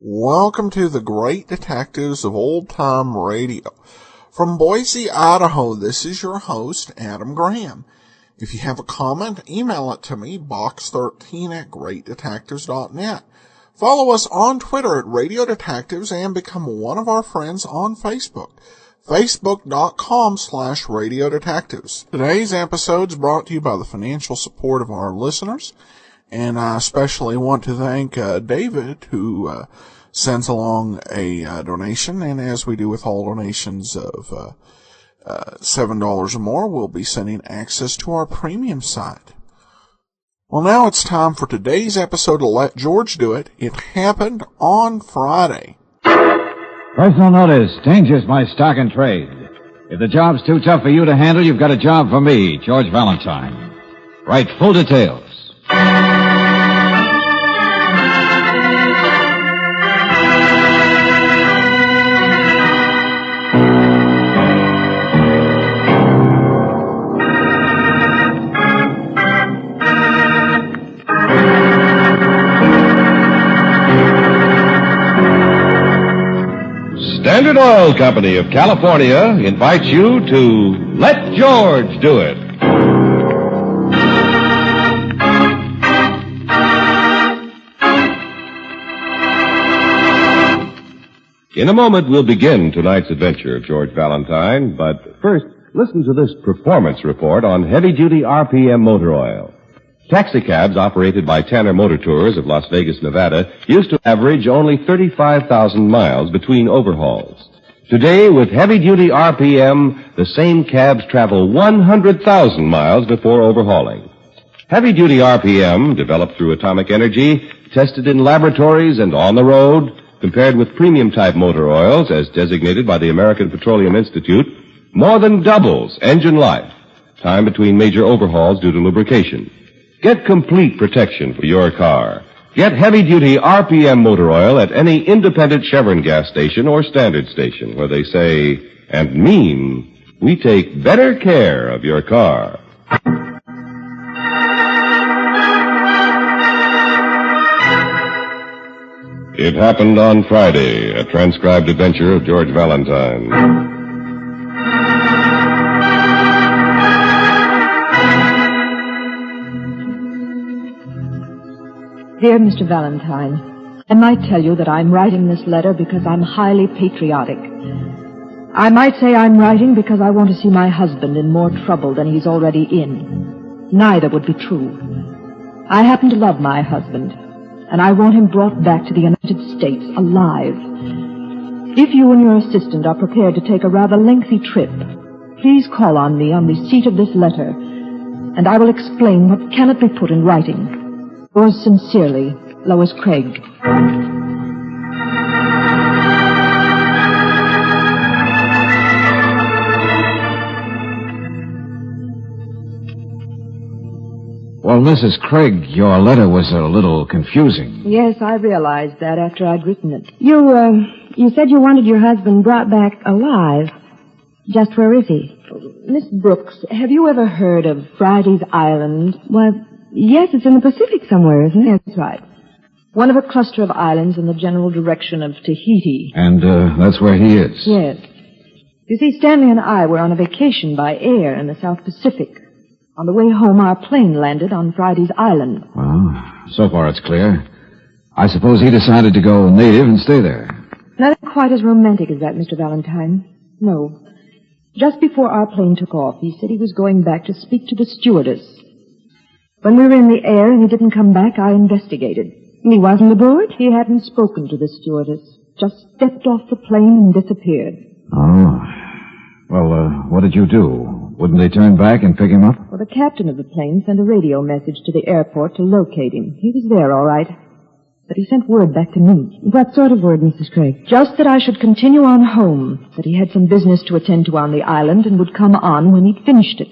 Welcome to the Great Detectives of Old Time Radio. From Boise, Idaho, this is your host, Adam Graham. If you have a comment, email it to me, box13@greatdetectives.net. Follow us on Twitter at Radio Detectives and become one of our friends on Facebook, facebook.com/Radio Detectives. Today's episode is brought to you by the financial support of our listeners, and I especially want to thank David, who sends along a donation, and as we do with all donations of $7 or more, we'll be sending access to our premium site. Well, now it's time for today's episode of Let George Do It. It happened on Friday. Personal notice, changes my stock and trade. If the job's too tough for you to handle, you've got a job for me, George Valentine. Write full details. Standard Oil Company of California invites you to Let George Do It. In a moment, we'll begin tonight's adventure of George Valentine, but first, listen to this performance report on heavy-duty RPM motor oil. Taxicabs operated by Tanner Motor Tours of Las Vegas, Nevada, used to average only 35,000 miles between overhauls. Today, with heavy-duty RPM, the same cabs travel 100,000 miles before overhauling. Heavy-duty RPM, developed through atomic energy, tested in laboratories and on the road, compared with premium-type motor oils, as designated by the American Petroleum Institute, more than doubles engine life, time between major overhauls due to lubrication. Get complete protection for your car. Get heavy-duty RPM motor oil at any independent Chevron gas station or standard station where they say and mean, we take better care of your car. It happened on Friday, a transcribed adventure of George Valentine. Dear Mr. Valentine, I might tell you that I'm writing this letter because I'm highly patriotic. I might say I'm writing because I want to see my husband in more trouble than he's already in. Neither would be true. I happen to love my husband, and I want him brought back to the United States alive. If you and your assistant are prepared to take a rather lengthy trip, please call on me on receipt of this letter, and I will explain what cannot be put in writing. Yours sincerely, Lois Craig. Well, Mrs. Craig, your letter was a little confusing. Yes, I realized that after I'd written it. You said you wanted your husband brought back alive. Just where is he? Miss Brooks, have you ever heard of Friday's Island? Why, yes, it's in the Pacific somewhere, isn't it? Yes, that's right. One of a cluster of islands in the general direction of Tahiti. And that's where he is? Yes. You see, Stanley and I were on a vacation by air in the South Pacific. On the way home, our plane landed on Friday's Island. Well, so far it's clear. I suppose he decided to go native and stay there. Nothing quite as romantic as that, Mr. Valentine. No. Just before our plane took off, he said he was going back to speak to the stewardess. When we were in the air and he didn't come back, I investigated. He wasn't aboard? He hadn't spoken to the stewardess. Just stepped off the plane and disappeared. Oh. Well, what did you do? Wouldn't they turn back and pick him up? Well, the captain of the plane sent a radio message to the airport to locate him. He was there, all right. But he sent word back to me. What sort of word, Mrs. Craig? Just that I should continue on home, that he had some business to attend to on the island and would come on when he'd finished it.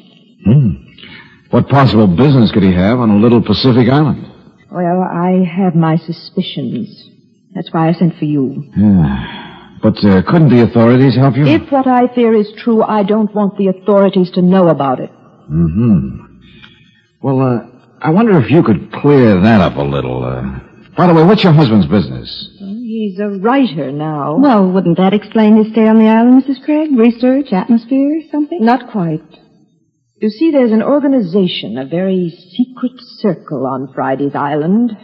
What possible business could he have on a little Pacific island? Well, I have my suspicions. That's why I sent for you. Yeah. But couldn't the authorities help you? If what I fear is true, I don't want the authorities to know about it. Well, I wonder if you could clear that up a little. By the way, what's your husband's business? He's a writer now. Well, wouldn't that explain his stay on the island, Mrs. Craig? Research, atmosphere, something? Not quite. You see, there's an organization, a very secret circle on Friday's Island,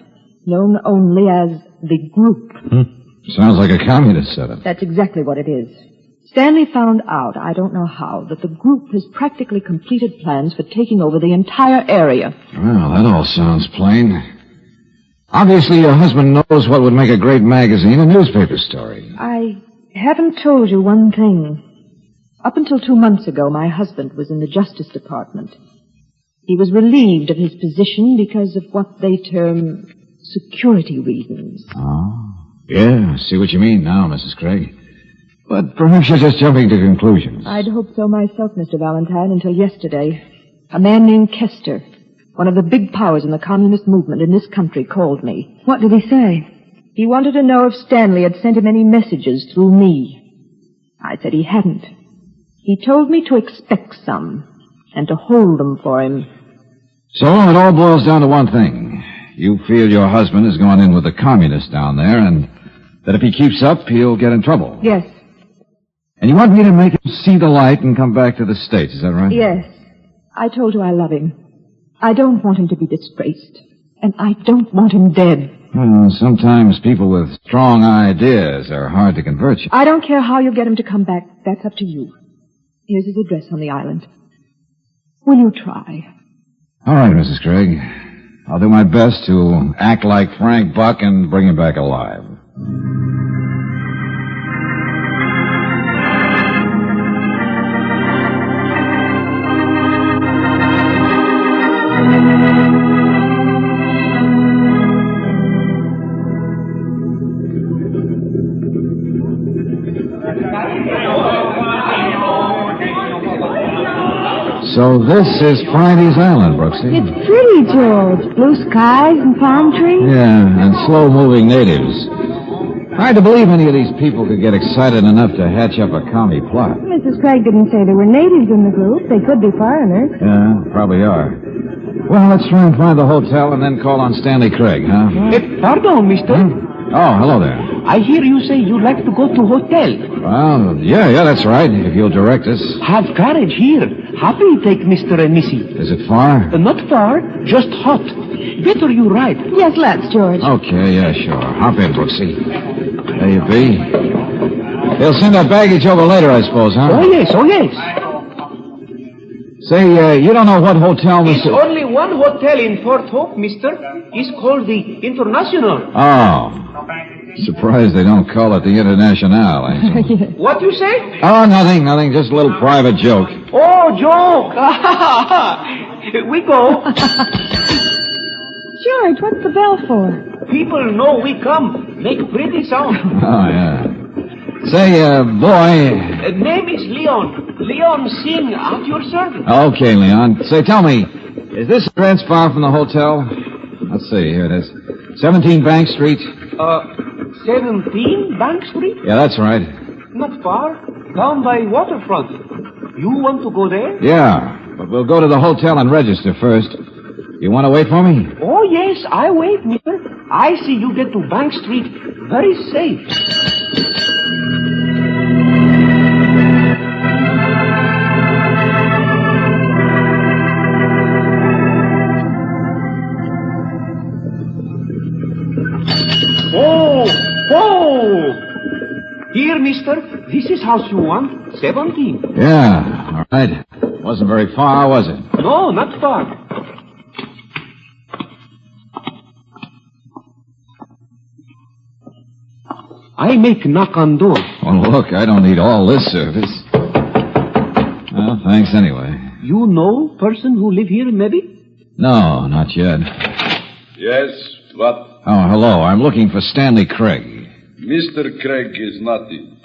known only as the Group. Sounds like a communist setup. That's exactly what it is. Stanley found out, I don't know how, that the Group has practically completed plans for taking over the entire area. Well, that all sounds plain. Obviously, your husband knows what would make a great magazine, a newspaper story. I haven't told you one thing. Up until 2 months ago, my husband was in the Justice Department. He was relieved of his position because of what they term security reasons. Oh, yeah, I see what you mean now, Mrs. Craig. But perhaps you're just jumping to conclusions. I'd hoped so myself, Mr. Valentine, until yesterday. A man named Kester, one of the big powers in the communist movement in this country, called me. What did he say? He wanted to know if Stanley had sent him any messages through me. I said he hadn't. He told me to expect some, and to hold them for him. So it all boils down to one thing. You feel your husband has gone in with the communists down there, and that if he keeps up, he'll get in trouble. Yes. And you want me to make him see the light and come back to the States, is that right? Yes. I told you I love him. I don't want him to be disgraced. And I don't want him dead. Well, sometimes people with strong ideas are hard to convert you. I don't care how you get him to come back. That's up to you. Here's his address on the island. Will you try? All right, Mrs. Craig. I'll do my best to act like Frank Buck and bring him back alive. So this is Friday's Island, Brooksy. It's pretty, George. Blue skies and palm trees. Yeah, and slow-moving natives. Hard to believe any of these people could get excited enough to hatch up a commie plot. Mrs. Craig didn't say there were natives in the group. They could be foreigners. Yeah, probably are. Well, let's try and find the hotel and then call on Stanley Craig, huh? Pardon, mister. Oh, hello there. I hear you say you'd like to go to hotel. Well, yeah, that's right, if you'll direct us. Have carriage here. Happy take Mr. and Missy. Is it far? Not far, just hot. Better you ride. Yes, let's, George. Okay, yeah, sure. Hop in, Brooksy. There you be. They'll send that baggage over later, I suppose, huh? Oh, yes, oh, yes. Say, you don't know what hotel It's Mr. only one hotel in Fort Hope, mister. It's called the International. Oh. Surprised they don't call it the International, Angel. What you say? Oh, nothing. Just a little private joke. Oh, joke. We go. George, what's the bell for? People know we come. Make pretty sound. Oh, yeah. Say, boy. Name is Leon. Leon Singh at your service. Okay, Leon. Say, tell me, is this address far from the hotel? Let's see, here it is. 17 Bank Street. 17 Bank Street? Yeah, that's right. Not far. Down by waterfront. You want to go there? Yeah, but we'll go to the hotel and register first. You want to wait for me? Oh, yes, I wait, mister. I see you get to Bank Street very safe. Oh! Here, mister. This is house you want. 17. Yeah, all right. Wasn't very far, was it? No, not far. I make knock on door. Well, look, I don't need all this service. Well, thanks anyway. You know person who live here, maybe? No, not yet. Yes, what Oh, hello. I'm looking for Stanley Craig. Mr. Craig is not in.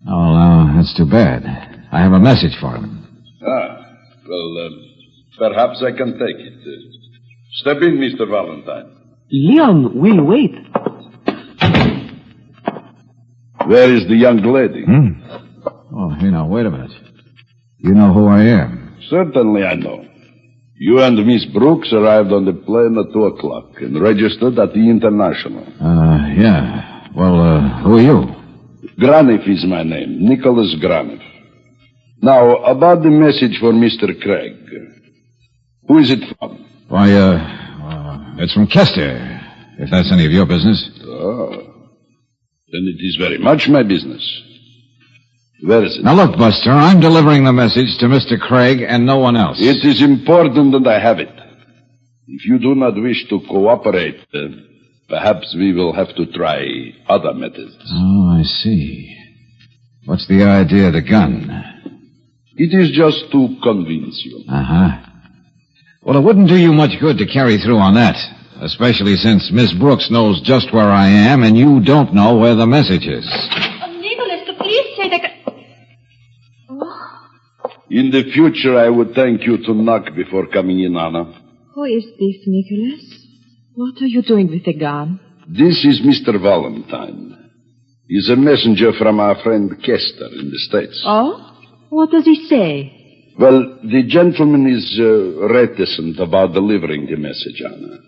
Oh, that's too bad. I have a message for him. Perhaps I can take it. Step in, Mr. Valentine. Leon will wait. Where is the young lady? Oh, hey, now, wait a minute. You know who I am? Certainly I know. You and Miss Brooks arrived on the plane at 2 o'clock and registered at the International. Yeah. Well, who are you? Graniff is my name, Nicholas Graniff. Now, about the message for Mr. Craig. Who is it from? Why, it's from Kester, if that's any of your business. Oh. Then it is very much my business. Where is it? Now, look, Buster, I'm delivering the message to Mr. Craig and no one else. It is important that I have it. If you do not wish to cooperate, perhaps we will have to try other methods. Oh, I see. What's the idea of the gun? It is just to convince you. Uh-huh. Well, it wouldn't do you much good to carry through on that, especially since Miss Brooks knows just where I am and you don't know where the message is. Nicholas, please say that... In the future, I would thank you to knock before coming in, Anna. Who is this, Nicholas? What are you doing with the gun? This is Mr. Valentine. He's a messenger from our friend Kester in the States. Oh? What does he say? Well, the gentleman is reticent about delivering the message, Anna.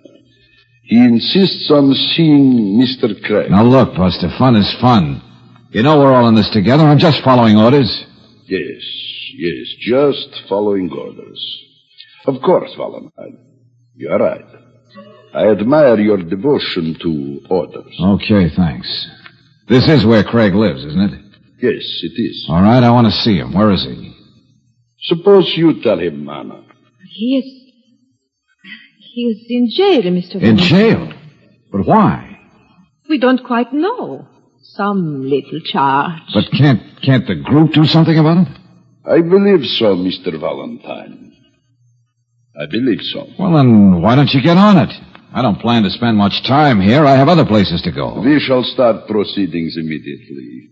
He insists on seeing Mr. Craig. Now, look, Buster, fun is fun. You know we're all in this together. I'm just following orders. Yes, just following orders. Of course, Valentine. You're right. I admire your devotion to orders. Okay, thanks. This is where Craig lives, isn't it? Yes, it is. All right, I want to see him. Where is he? Suppose you tell him, Anna. He is in jail, Mr. In Valentine. jail? But why? We don't quite know. Some little charge. But can't the group do something about it? I believe so, Mr. Valentine. I believe so. Well, then why don't you get on it? I don't plan to spend much time here. I have other places to go. We shall start proceedings immediately.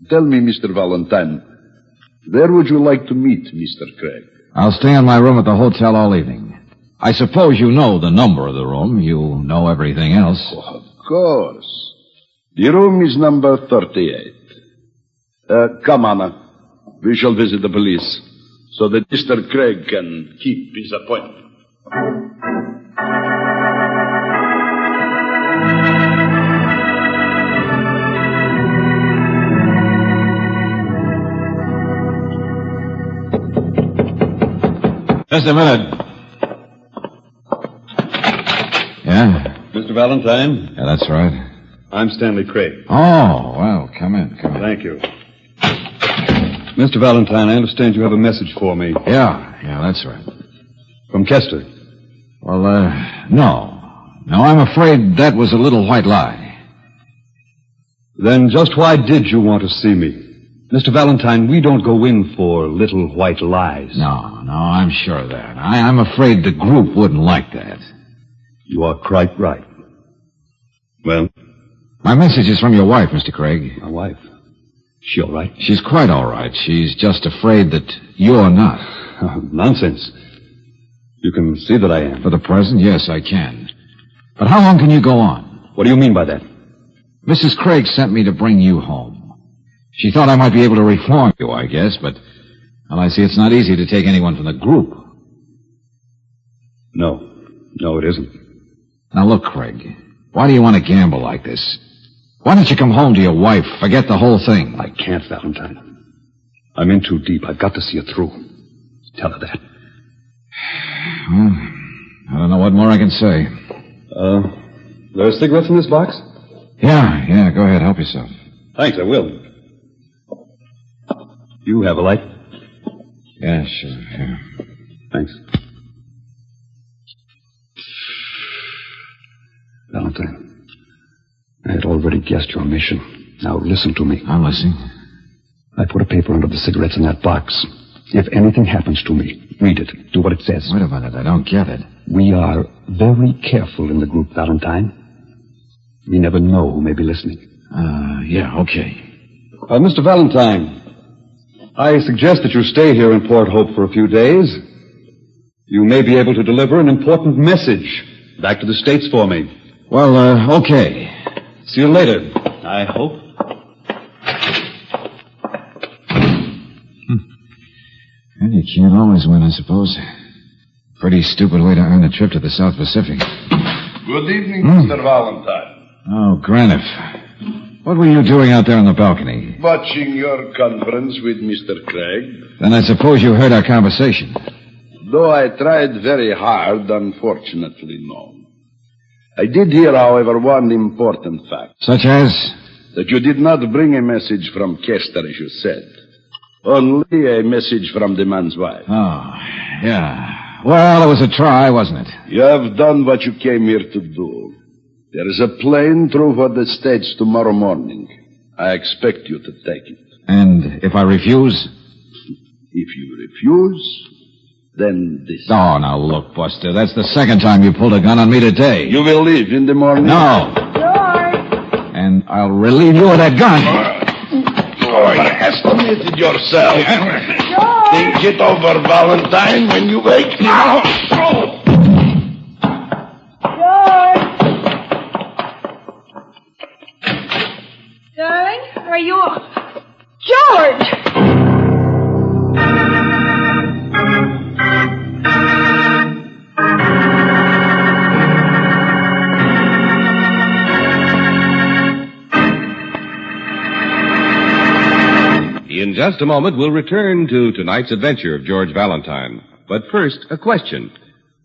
Tell me, Mr. Valentine, where would you like to meet Mr. Craig? I'll stay in my room at the hotel all evening. I suppose you know the number of the room. You know everything else. Oh, of course. The room is number 38. Come, Anna. We shall visit the police so that Mr. Craig can keep his appointment. Just a minute. Yeah? Mr. Valentine? Yeah, that's right. I'm Stanley Craig. Oh, well, come in. Thank you. Mr. Valentine, I understand you have a message for me. Yeah, that's right. From Kester. Well, no. No, I'm afraid that was a little white lie. Then just why did you want to see me? Mr. Valentine, we don't go in for little white lies. No, I'm sure of that. I'm afraid the group wouldn't like that. You are quite right. Well? My message is from your wife, Mr. Craig. My wife? She all right? She's quite all right. She's just afraid that you're not. Oh, nonsense. You can see that I am. For the present, yes, I can. But how long can you go on? What do you mean by that? Mrs. Craig sent me to bring you home. She thought I might be able to reform you, I guess, but, well, I see it's not easy to take anyone from the group. No, it isn't. Now, look, Craig, why do you want to gamble like this? Why don't you come home to your wife, forget the whole thing? I can't, Valentine. I'm in too deep. I've got to see it through. Tell her that. Well, I don't know what more I can say. There are cigarettes in this box? Yeah, go ahead, help yourself. Thanks, I will. You have a light? Yeah, sure, yeah. Thanks. Valentine, I had already guessed your mission. Now listen to me. I'm listening. I put a paper under the cigarettes in that box. If anything happens to me, read it. Do what it says. Wait a minute. I don't get it. We are very careful in the group, Valentine. We never know who may be listening. Yeah, okay. Mr. Valentine, I suggest that you stay here in Port Hope for a few days. You may be able to deliver an important message back to the States for me. Well, okay. See you later, I hope. Well, you can't always win, I suppose. Pretty stupid way to earn a trip to the South Pacific. Good evening, Mr. Valentine. Oh, Graniff. What were you doing out there on the balcony? Watching your conference with Mr. Craig. Then I suppose you heard our conversation. Though I tried very hard, unfortunately, no. I did hear, however, one important fact. Such as? That you did not bring a message from Kester, as you said. Only a message from the man's wife. Oh, yeah. Well, it was a try, wasn't it? You have done what you came here to do. There is a plane through for the States tomorrow morning. I expect you to take it. And if I refuse? If you refuse, then this. Oh, now look, Buster, that's the second time you pulled a gun on me today. You will leave in the morning? No. George! And I'll relieve you of that gun. Has committed yourself. Think it over, Valentine, when you wake now. Darling, are you... George! In just a moment, we'll return to tonight's adventure of George Valentine. But first, a question.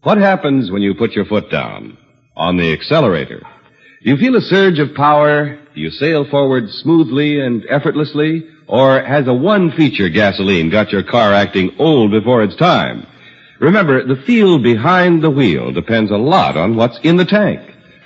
What happens when you put your foot down? On the accelerator. Do you feel a surge of power? Do you sail forward smoothly and effortlessly? Or has a one-feature gasoline got your car acting old before its time? Remember, the feel behind the wheel depends a lot on what's in the tank.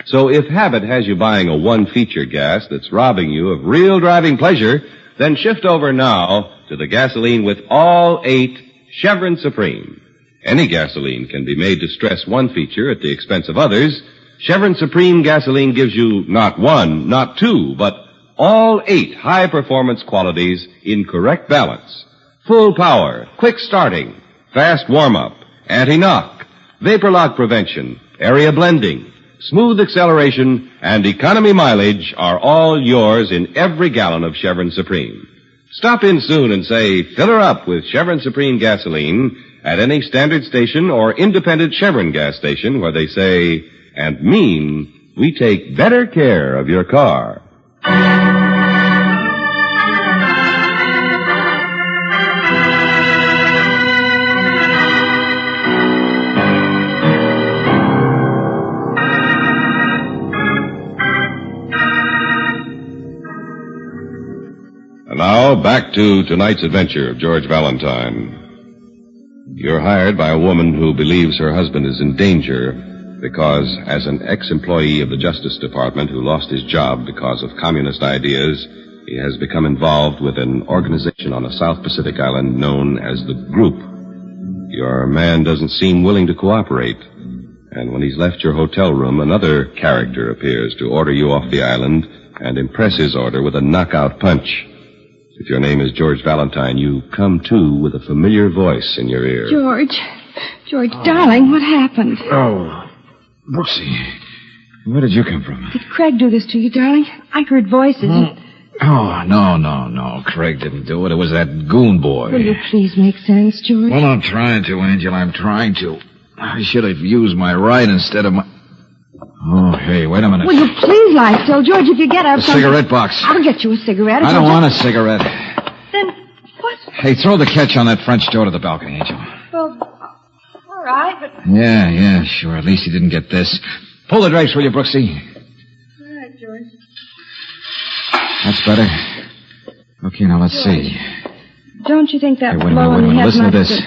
So if habit has you buying a one-feature gas that's robbing you of real driving pleasure, then shift over now to the gasoline with all 8 Chevron Supreme. Any gasoline can be made to stress one feature at the expense of others. Chevron Supreme gasoline gives you not 1, not 2, but all 8 high-performance qualities in correct balance. Full power, quick starting, fast warm-up, anti-knock, vapor lock prevention, area blending, smooth acceleration, and economy mileage are all yours in every gallon of Chevron Supreme. Stop in soon and say, fill her up with Chevron Supreme gasoline at any standard station or independent Chevron gas station where they say and mean we take better care of your car. And now, back to tonight's adventure of George Valentine. You're hired by a woman who believes her husband is in danger because, as an ex-employee of the Justice Department who lost his job because of communist ideas, he has become involved with an organization on a South Pacific island known as the Group. Your man doesn't seem willing to cooperate, and when he's left your hotel room, another character appears to order you off the island and impress his order with a knockout punch. If your name is George Valentine, you come to with a familiar voice in your ear. George, darling, what happened? Oh, Brooksy, where did you come from? Did Craig do this to you, darling? I heard voices. Oh, no. Craig didn't do it. It was that goon boy. Will you please make sense, George? Well, I'm trying to, Angel. I'm trying to. I should have used my right instead of my... Oh, hey, wait a minute. Will you please lie still, George? If you get up... A cigarette box. I'll get you a cigarette. I don't want a cigarette. Then what? Hey, throw the catch on that French door to the balcony, Angel. Well, all right, but... Yeah, sure. At least he didn't get this. Pull the drapes, will you, Brooksy? All right, George. That's better. Okay, now let's see. Don't you think that Hey, wait a minute. has Listen to much this.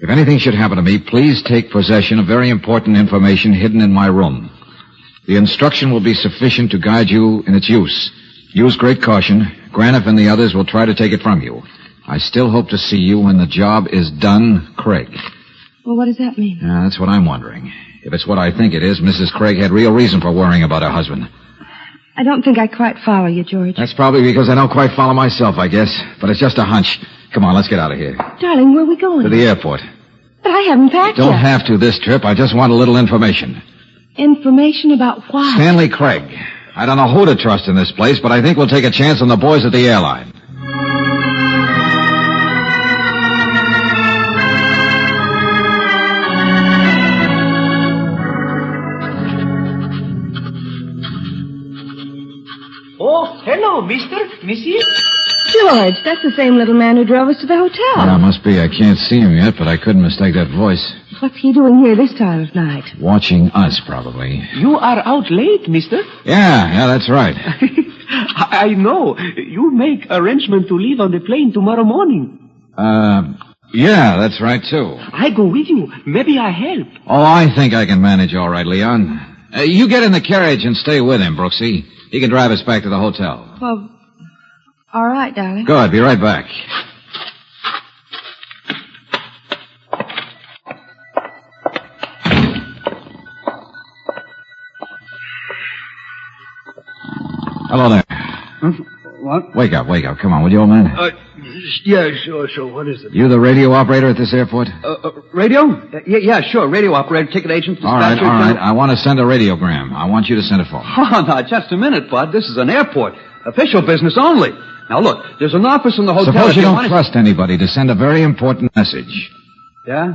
If anything should happen to me, please take possession of very important information hidden in my room. The instruction will be sufficient to guide you in its use. Use great caution. Graniff and the others will try to take it from you. I still hope to see you when the job is done, Craig. Well, what does that mean? That's what I'm wondering. If it's what I think it is, Mrs. Craig had real reason for worrying about her husband. I don't think I quite follow you, George. That's probably because I don't quite follow myself, I guess. But it's just a hunch. Come on, let's get out of here. Darling, where are we going? To the airport. But I haven't packed Don't yet. have to this trip. I just want a little information. Information about what? Stanley Craig. I don't know who to trust in this place, but I think we'll take a chance on the boys at the airline. Oh, hello, mister, Missy. George, that's the same little man who drove us to the hotel. Yeah, must be. I can't see him yet, but I couldn't mistake that voice. What's he doing here this time of night? Watching us, probably. You are out late, mister. Yeah, that's right. I know. You make arrangement to leave on the plane tomorrow morning. Yeah, that's right, too. I go with you. Maybe I help. Oh, I think I can manage all right, Leon. You get in the carriage and stay with him, Brooksy. He can drive us back to the hotel. Well, all right, darling. Good. Be right back. Hello there. What? Wake up. Come on, will you, old man? Yeah, sure. What is it? You the radio operator at this airport? Radio? Yeah, sure. Radio operator, ticket agent, All right. dispatcher. I want to send a radiogram. I want you to send it for me. Oh, no, just a minute, Bud. This is an airport. Official business only. Now, look, there's an office in the hotel. Suppose if you don't want trust anybody to send a very important message. Yeah?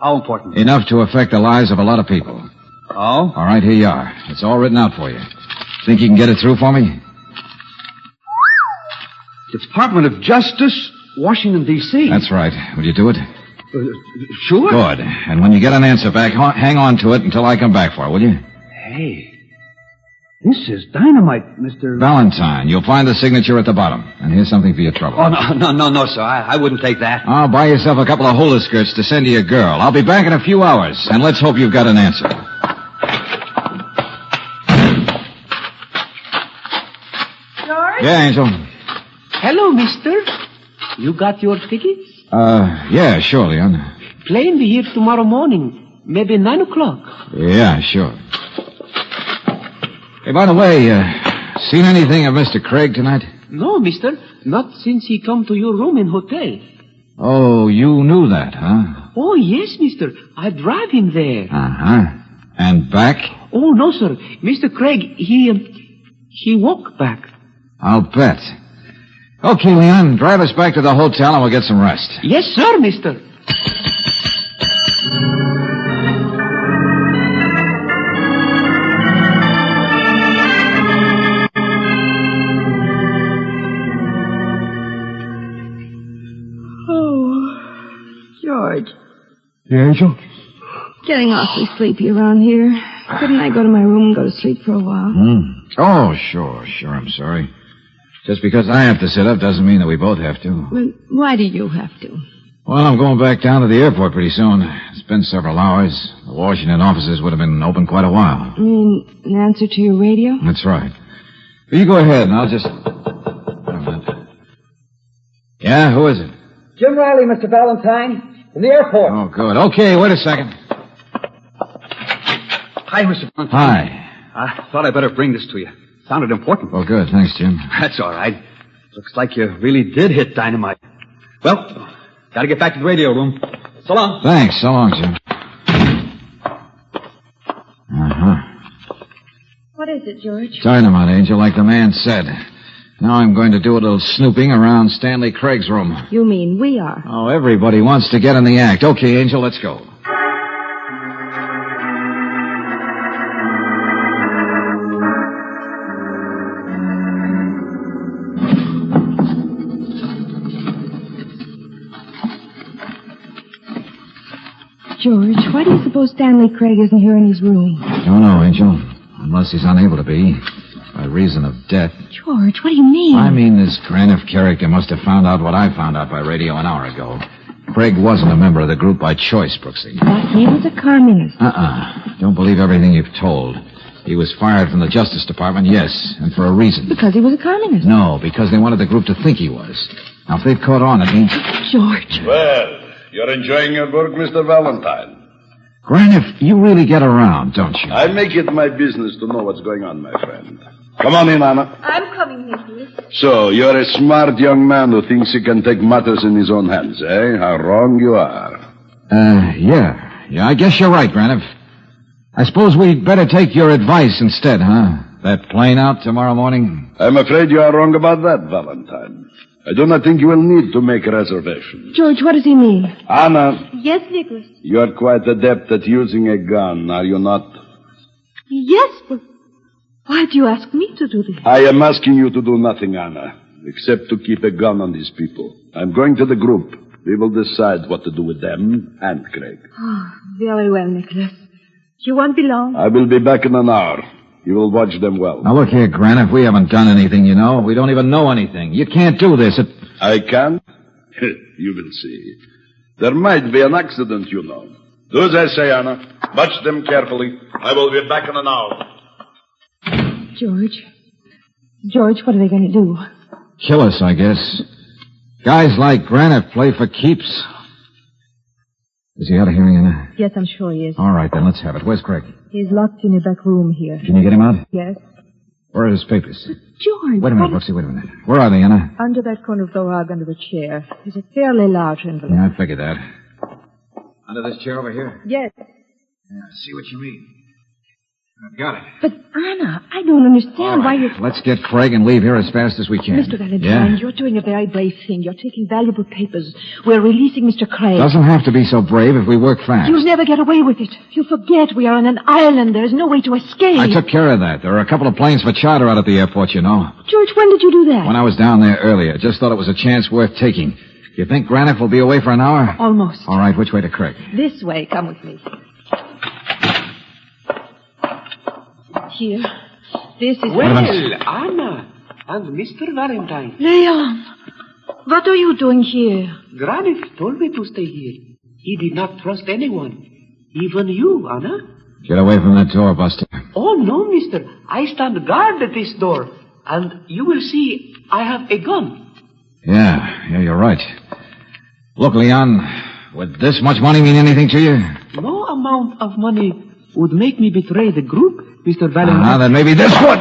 How important? Enough to affect the lives of a lot of people. Oh? All right, here you are. It's all written out for you. Think you can get it through for me? Department of Justice, Washington, D.C. That's right. Will you do it? Sure. Good. And when you get an answer back, hang on to it until I come back for it, will you? Hey, this is dynamite, Mr. Valentine. You'll find the signature at the bottom. And here's something for your trouble. Oh, no, sir. I wouldn't take that. I'll buy yourself a couple of hula skirts to send to your girl. I'll be back in a few hours, and let's hope you've got an answer. George? Yeah, Angel. Hello, mister. You got your tickets? Yeah, sure, Leon. Plane be here tomorrow morning. Maybe 9 o'clock. Yeah, sure. Hey, by the way, seen anything of Mr. Craig tonight? No, mister. Not since he come to your room in hotel. Oh, you knew that, huh? Oh, yes, mister. I drive him there. Uh-huh. And back? Oh, no, sir. Mr. Craig, he walked back. I'll bet. Okay, Leon, drive us back to the hotel and we'll get some rest. Yes, sir, mister. George, Yeah, Angel? getting awfully sleepy around here. Couldn't I go to my room and go to sleep for a while? Oh, sure, I'm sorry. Just because I have to sit up doesn't mean that we both have to. Well, why do you have to? Well, I'm going back down to the airport pretty soon. It's been several hours. The Washington offices would have been open quite a while. You mean an answer to your radio? That's right. Well, you go ahead and I'll just... Wait a minute. Yeah, who is it? Jim Riley, Mr. Valentine, in the airport. Oh, good. Okay, wait a second. Hi, Mr. Valentine. Hi. I thought I'd better bring this to you. Sounded important. Oh, good. Thanks, Jim. That's all right. Looks like you really did hit dynamite. Well, gotta get back to the radio room. So long. Thanks. So long, Jim. Uh-huh. What is it, George? Dynamite, Angel, like the man said. Now I'm going to do a little snooping around Stanley Craig's room. You mean we are? Oh, everybody wants to get in the act. Okay, Angel, let's go. George, why do you suppose Stanley Craig isn't here in his room? Don't know, Angel. Unless he's unable to be. By reason of death. George, what do you mean? I mean, this Graniff character must have found out what I found out by radio an hour ago. Craig wasn't a member of the group by choice, Brooksy. But he was a communist. Don't believe everything you've told. He was fired from the Justice Department, yes, and for a reason. Because he was a communist. No, because they wanted the group to think he was. Now, if they've caught on, it means... George. Well, you're enjoying your work, Mr. Valentine. Graniff, you really get around, don't you? I make it my business to know what's going on, my friend. Come on in, Anna. I'm coming, Nicholas. So, you're a smart young man who thinks he can take matters in his own hands, eh? How wrong you are. Yeah. Yeah, I guess you're right, Graniff. I suppose we'd better take your advice instead, huh? That plane out tomorrow morning? I'm afraid you are wrong about that, Valentine. I do not think you will need to make a reservation. George, what does he mean? Anna, Yes, Nicholas. you are quite adept at using a gun, are you not? Yes, but why do you ask me to do this? I am asking you to do nothing, Anna, except to keep a gun on these people. I'm going to the group. We will decide what to do with them and Craig. Oh, very well, Nicholas. You won't be long. I will be back in an hour. You will watch them well. Now, look here, Graniff. We haven't done anything, you know. We don't even know anything. You can't do this. I can? You will see. There might be an accident, you know. Do as I say, Anna. Watch them carefully. I will be back in an hour. George, what are they going to do? Kill us, I guess. Guys like Graniff play for keeps. Is he out of hearing, Anna? Yes, I'm sure he is. All right, then, let's have it. Where's Craig? He's locked in the back room here. Can you get him out? Yes. Where are his papers? George. Wait a minute, Brooksy, wait a minute. Where are they, Anna? Under that corner of the rug under the chair. There's a fairly large envelope. Yeah, I figured that. Under this chair over here? Yes. Yeah, I see what you mean. I've got it. But, Anna, I don't understand why you... Let's get Craig and leave here as fast as we can. Mr. Valentine, you're doing a very brave thing. You're taking valuable papers. We're releasing Mr. Craig. Doesn't have to be so brave if we work fast. You'll never get away with it. You forget we are on an island. There's no way to escape. I took care of that. There are a couple of planes for charter out at the airport, you know. George, when did you do that? When I was down there earlier. Just thought it was a chance worth taking. You think Graniff will be away for an hour? Almost. All right, which way to Craig? This way. Come with me. Here. This is... Well, Anna and Mr. Valentine. Leon, what are you doing here? Graniff told me to stay here. He did not trust anyone. Even you, Anna. Get away from that door, Buster. Oh, no, mister. I stand guard at this door. And you will see I have a gun. Yeah, you're right. Look, Leon, would this much money mean anything to you? No amount of money would make me betray the group, Mr. Valentine. Then maybe this one.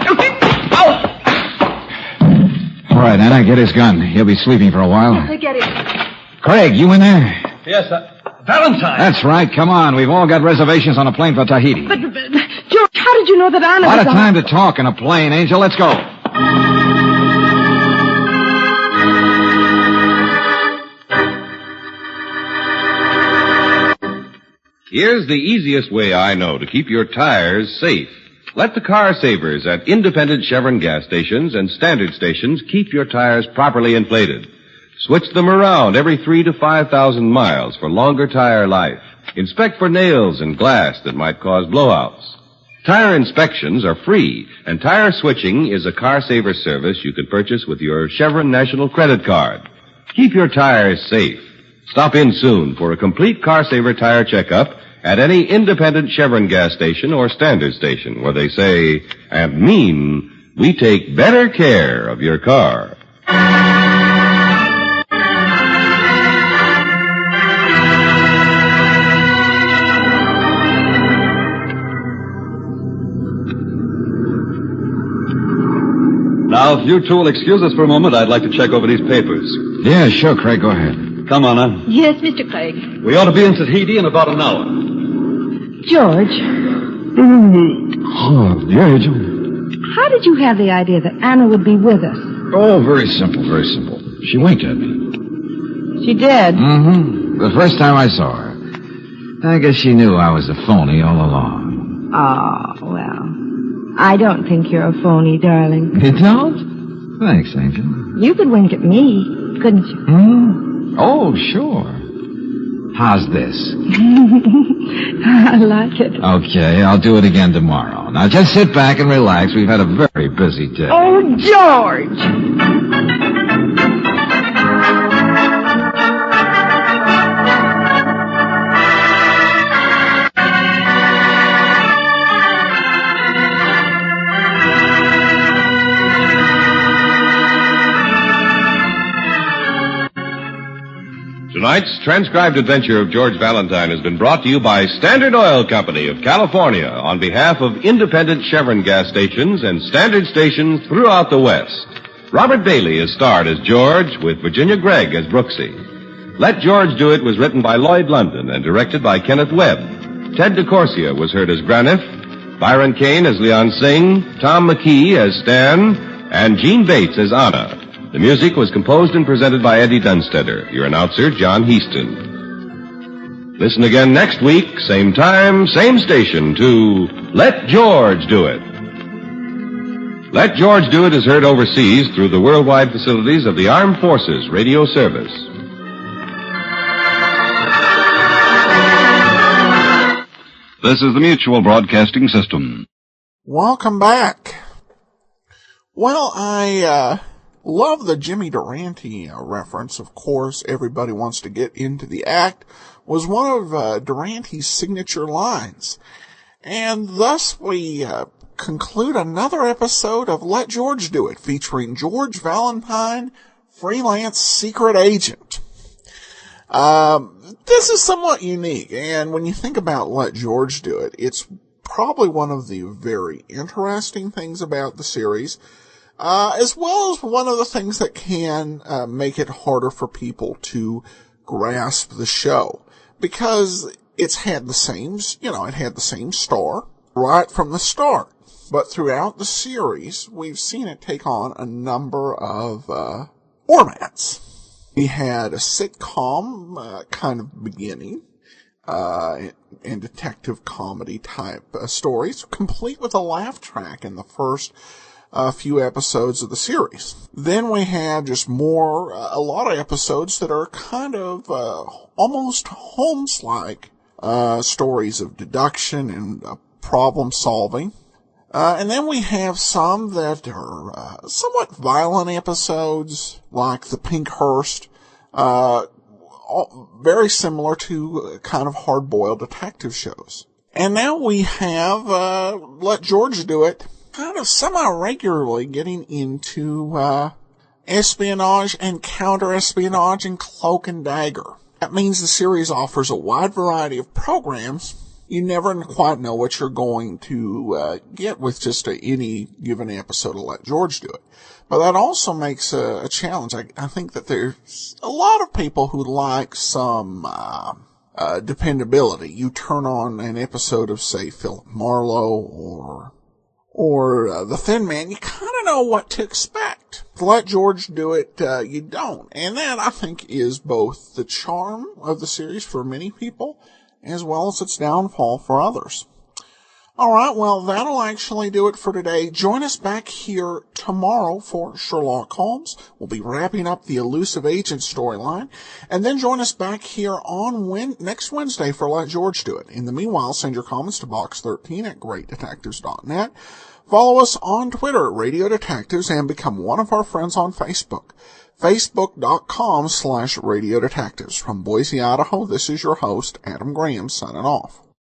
All right, Anna, get his gun. He'll be sleeping for a while. Yes, get it. Craig, you in there? Yes, Valentine. That's right. Come on. We've all got reservations on a plane for Tahiti. But, George, how did you know that Anna A lot was of time to talk in a plane, Angel. Let's go. Here's the easiest way I know to keep your tires safe. Let the car savers at independent Chevron gas stations and standard stations keep your tires properly inflated. Switch them around every 3,000 to 5,000 miles for longer tire life. Inspect for nails and glass that might cause blowouts. Tire inspections are free, and tire switching is a car saver service you can purchase with your Chevron National Credit Card. Keep your tires safe. Stop in soon for a complete car saver tire checkup at any independent Chevron gas station or standard station where they say and mean we take better care of your car. Now, if you two will excuse us for a moment, I'd like to check over these papers. Yeah, sure, Craig. Go ahead. Come on, Anna. Yes, Mr. Craig. We ought to be in Tahiti in about an hour. George, Oh, yeah, Angel. how did you have the idea that Anna would be with us? Oh, very simple, very simple. She winked at me. She did. Mm-hmm. The first time I saw her. I guess she knew I was a phony all along. Oh, well, I don't think you're a phony, darling. You don't? Thanks, Angel. You could wink at me, couldn't you? Hmm? Oh, sure. How's this? I like it. Okay, I'll do it again tomorrow. Now, just sit back and relax. We've had a very busy day. Oh, George! Tonight's transcribed adventure of George Valentine has been brought to you by Standard Oil Company of California on behalf of independent Chevron gas stations and Standard stations throughout the West. Robert Bailey is starred as George with Virginia Gregg as Brooksy. Let George Do It was written by Lloyd London and directed by Kenneth Webb. Ted DeCorsia was heard as Graniff, Byron Kane as Leon Singh, Tom McKee as Stan, and Gene Bates as Anna. The music was composed and presented by Eddie Dunstetter. Your announcer, John Heaston. Listen again next week, same time, same station, to Let George Do It. Let George Do It is heard overseas through the worldwide facilities of the Armed Forces Radio Service. This is the Mutual Broadcasting System. Welcome back. Well, I love the Jimmy Durante reference. Of course, Everybody Wants to Get Into the Act was one of Durante's signature lines. And thus we conclude another episode of Let George Do It, featuring George Valentine, freelance secret agent. This is somewhat unique, and when you think about Let George Do It, it's probably one of the very interesting things about the series, as well as one of the things that can make it harder for people to grasp the show, because it's had the same, it had the same star right from the start. But throughout the series, we've seen it take on a number of formats. We had a sitcom kind of beginning, and detective comedy type stories, complete with a laugh track in the first few episodes of the series. Then we had just a lot of episodes that are kind of almost Holmes-like stories of deduction and problem solving. And then we have some that are somewhat violent episodes, like the Pinkhurst, very similar to kind of hard-boiled detective shows. And now we have Let George Do It, kind of semi-regularly getting into espionage and counter-espionage and cloak and dagger. That means the series offers a wide variety of programs. You never quite know what you're going to get with just any given episode of Let George Do It. But that also makes a challenge. I think that there's a lot of people who like some dependability. You turn on an episode of, say, Philip Marlowe or The Thin Man, you kind of know what to expect. Let George Do It, you don't. And that, I think, is both the charm of the series for many people, as well as its downfall for others. All right, well, that'll actually do it for today. Join us back here tomorrow for Sherlock Holmes. We'll be wrapping up the elusive agent storyline. And then join us back here on next Wednesday for Let George Do It. In the meanwhile, send your comments to box13@greatdetectives.net. Follow us on Twitter at Radio Detectives and become one of our friends on Facebook. Facebook.com/Radio Detectives. From Boise, Idaho, this is your host, Adam Graham, signing off.